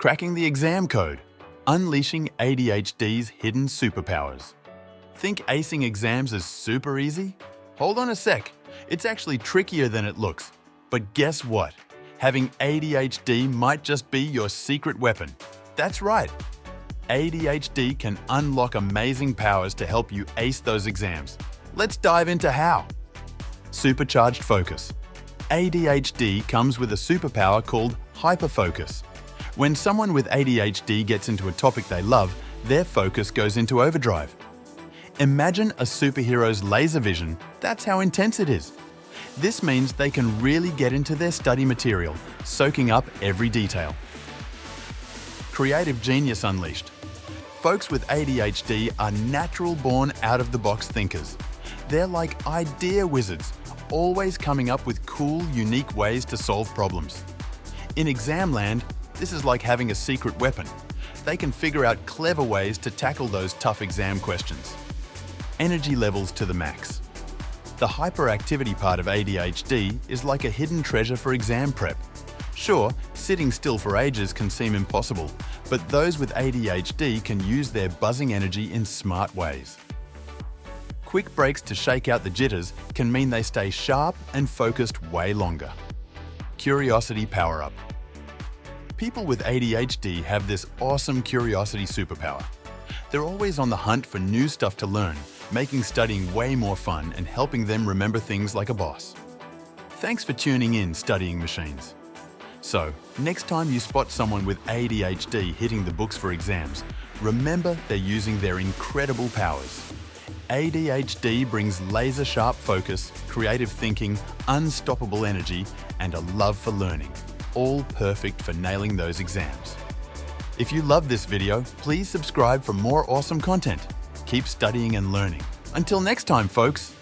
Cracking the exam code. Unleashing ADHD's hidden superpowers. Think acing exams is super easy? Hold on a sec. It's actually trickier than it looks. But guess what? Having ADHD might just be your secret weapon. That's right. ADHD can unlock amazing powers to help you ace those exams. Let's dive into how. Supercharged focus. ADHD comes with a superpower called hyperfocus. When someone with ADHD gets into a topic they love, their focus goes into overdrive. Imagine a superhero's laser vision. That's how intense it is. This means they can really get into their study material, soaking up every detail. Creative genius unleashed. Folks with ADHD are natural-born out-of-the-box thinkers. They're like idea wizards, always coming up with cool, unique ways to solve problems. In exam land, this is like having a secret weapon. They can figure out clever ways to tackle those tough exam questions. Energy levels to the max. The hyperactivity part of ADHD is like a hidden treasure for exam prep. Sure, sitting still for ages can seem impossible, but those with ADHD can use their buzzing energy in smart ways. Quick breaks to shake out the jitters can mean they stay sharp and focused way longer. Curiosity power-up. People with ADHD have this awesome curiosity superpower. They're always on the hunt for new stuff to learn, making studying way more fun and helping them remember things like a boss. Thanks for tuning in, Studying Machines. So, next time you spot someone with ADHD hitting the books for exams, remember they're using their incredible powers. ADHD brings laser-sharp focus, creative thinking, unstoppable energy, and a love for learning, all perfect for nailing those exams. If you love this video, please subscribe for more awesome content. Keep studying and learning. Until next time, folks.